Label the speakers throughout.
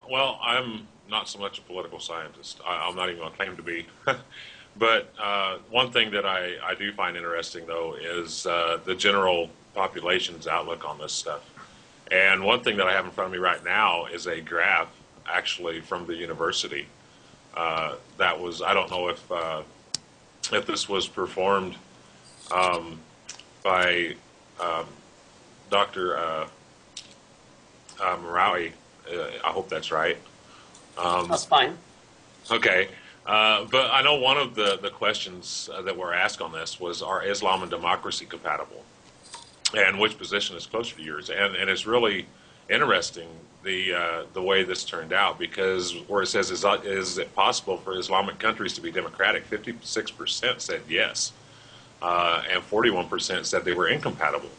Speaker 1: Well, I'm not so much a political scientist. I'm not even going to claim to be. But one thing that I do find interesting, though, is the general population's outlook on this stuff. And one thing that I have in front of me right now is a graph, actually, from the university. That was, I don't know if this was performed by Dr. MAGHRAOui. I hope that's right.
Speaker 2: That's fine.
Speaker 1: Okay. But I know one of the questions that were asked on this was, are Islam and democracy compatible? And which position is closer to yours? And it's really interesting the way this turned out, because where it says, is it possible for Islamic countries to be democratic, 56% said yes, and 41% said they were incompatible.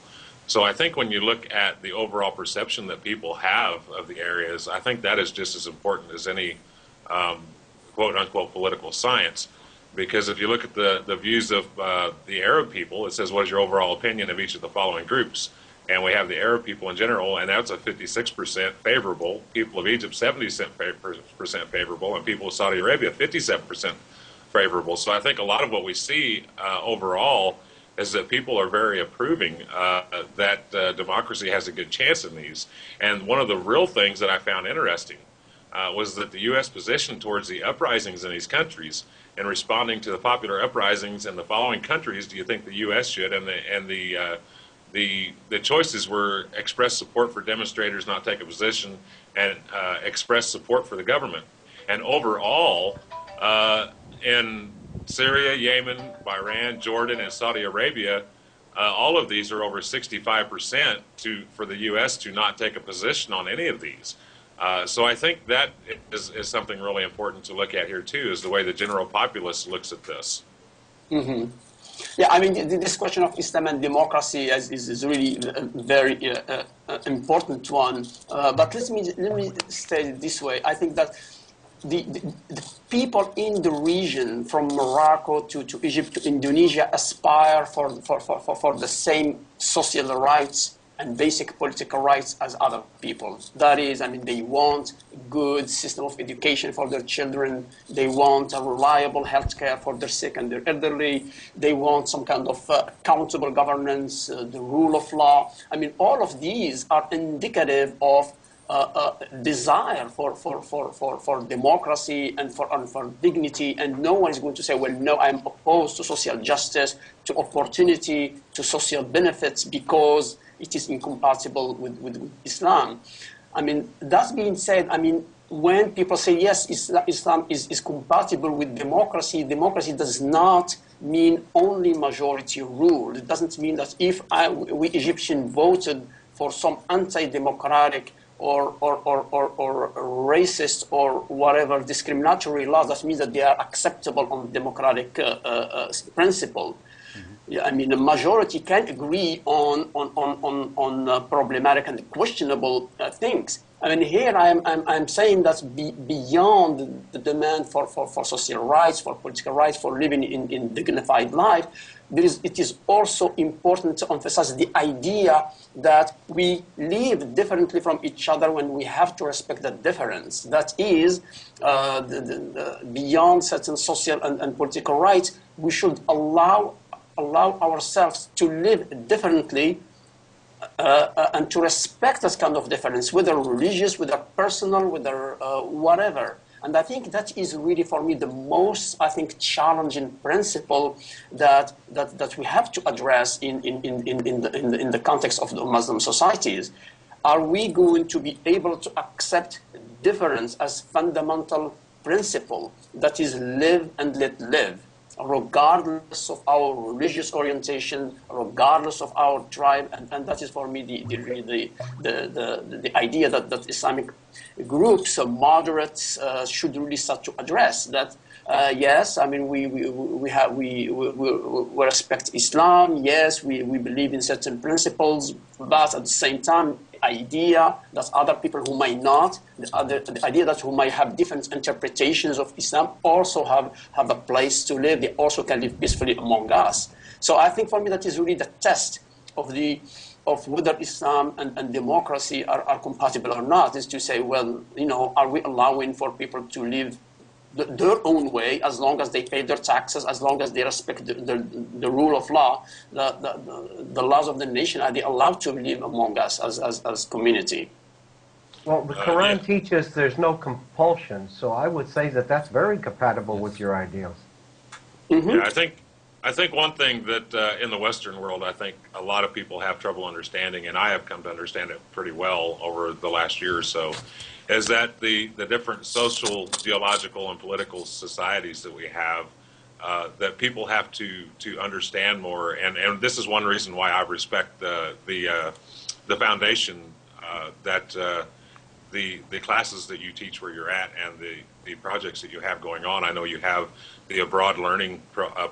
Speaker 1: So I think when you look at the overall perception that people have of the areas, I think that is just as important as any quote-unquote political science. Because if you look at the views of the Arab people, it says, what is your overall opinion of each of the following groups? And we have the Arab people in general, and that's a 56% favorable. People of Egypt, 70% favorable, and people of Saudi Arabia, 57% favorable. So I think a lot of what we see overall is that people are very approving that democracy has a good chance in these. And one of the real things that I found interesting was that the U.S. position towards the uprisings in these countries and responding to the popular uprisings in the following countries do you think the U.S. should, and the choices were express support for demonstrators not take a position and express support for the government. And overall, in Syria, Yemen, Bahrain, Jordan, and Saudi Arabia, all of these are over 65% for the U.S. to not take a position on any of these. So I think that is something really important to look at here too, is the way the general populace looks at this.
Speaker 2: Mm-hmm. Yeah, I mean, this question of Islam and democracy is really a very important one. But let me state it this way. I think that the people in the region, from Morocco to Egypt to Indonesia, aspire for the same social rights and basic political rights as other people. That is, I mean, they want a good system of education for their children. They want a reliable health care for their sick and their elderly. They want some kind of accountable governance, the rule of law. I mean, all of these are indicative of desire for democracy and for dignity, and no one is going to say, well, no, I'm opposed to social justice, to opportunity, to social benefits because it is incompatible with Islam. I mean, that being said, I mean, when people say, yes, Islam is compatible with democracy, democracy does not mean only majority rule. It doesn't mean that if we Egyptians voted for some anti-democratic or racist or whatever discriminatory laws, that means that they are acceptable on democratic principle. Yeah, I mean, the majority can agree on problematic and questionable things. I mean, here I'm saying that beyond the demand for social rights, for political rights, for living in dignified life, it is also important to emphasize the idea that we live differently from each other when we have to respect that difference. That is, beyond certain social and political rights, we should allow ourselves to live differently and to respect this kind of difference, whether religious, whether personal, whether whatever. And I think that is really, for me, the most, I think, challenging principle that we have to address in the context of the Muslim societies. Are we going to be able to accept difference as fundamental principle, that is, live and let live, regardless of our religious orientation, regardless of our tribe? And that is, for me, the idea that Islamic groups, moderates, should really start to address. That yes, I mean, we respect Islam. Yes, we believe in certain principles, but at the same time, idea that other people who might not, the idea that who might have different interpretations of Islam also have a place to live. They also can live peacefully among us. So I think, for me, that is really the test of the of whether Islam and democracy are compatible or not is to say, well, are we allowing for people to live their own way as long as they pay their taxes, as long as they respect the rule of law, the laws of the nation? Are they allowed to live among us as community?
Speaker 3: Well, the Quran teaches there's no compulsion, so I would say that that's very compatible with your ideals.
Speaker 2: Mm-hmm.
Speaker 1: Yeah, I think one thing that in the Western world, I think a lot of people have trouble understanding, and I have come to understand it pretty well over the last year or so, is that the different social, geological, and political societies that we have, that people have to understand more, and this is one reason why I respect the foundation that the classes that you teach where you're at and the projects that you have going on. I know you have the abroad learning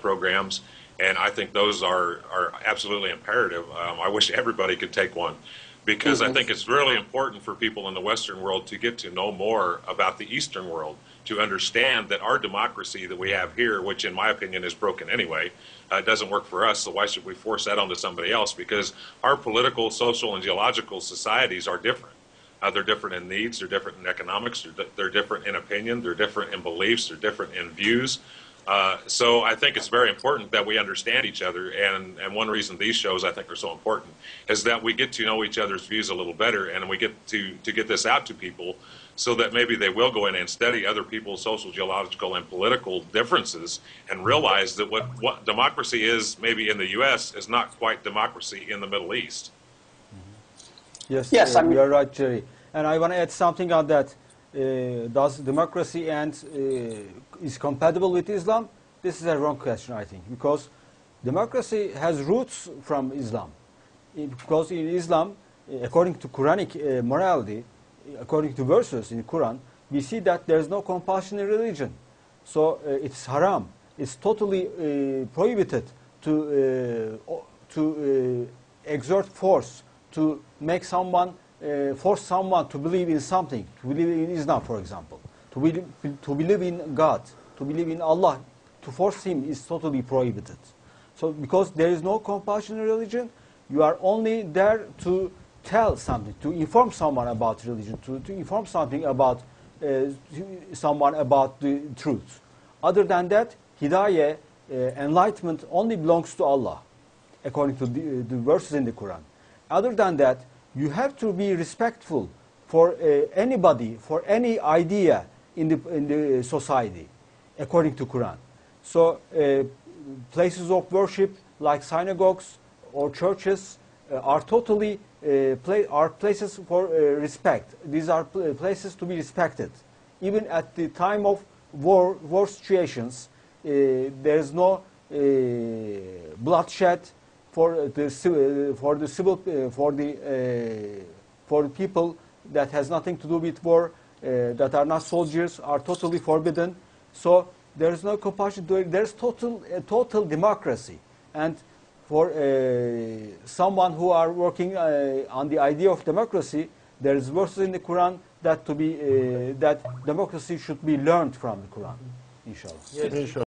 Speaker 1: programs, and I think those are absolutely imperative. I wish everybody could take one, because I think it's really important for people in the Western world to get to know more about the Eastern world, to understand that our democracy that we have here, which in my opinion is broken anyway, doesn't work for us, so why should we force that onto somebody else? Because our political, social, and geological societies are different. They're different in needs, they're different in economics, they're different in opinion, they're different in beliefs, they're different in views. So I think it's very important that we understand each other, and one reason these shows I think are so important is that we get to know each other's views a little better, and we get to get this out to people so that maybe they will go in and study other people's social, geological, and political differences and realize that what democracy is maybe in the U.S. is not quite democracy in the Middle East.
Speaker 4: Yes,
Speaker 2: Yes,
Speaker 4: you are right, Jerry. And I want to add something on that. Does democracy is compatible with Islam? This is a wrong question, I think, because democracy has roots from Islam. Because in Islam, according to Quranic morality, according to verses in the Quran, we see that there is no compulsion in religion. So it's haram. It's totally prohibited to exert force, to make someone, force someone to believe in something, to believe in Islam, for example, to believe in God, to believe in Allah, to force him is totally prohibited. So because there is no compulsion in religion, you are only there to tell something, to inform someone about religion, to inform something about someone about the truth. Other than that, hidayah, enlightenment only belongs to Allah, according to the verses in the Quran. Other than that, you have to be respectful for anybody, for any idea in the society, according to Quran. So places of worship like synagogues or churches are totally are places for respect. These are places to be respected. Even at the time of war situations, there is no bloodshed for people that has nothing to do with war, that are not soldiers, are totally forbidden. So there is no compulsion. There is total democracy. And for someone who are working on the idea of democracy, there is verses in the Quran that that democracy should be learned from the Quran. Inshallah.
Speaker 3: Yes.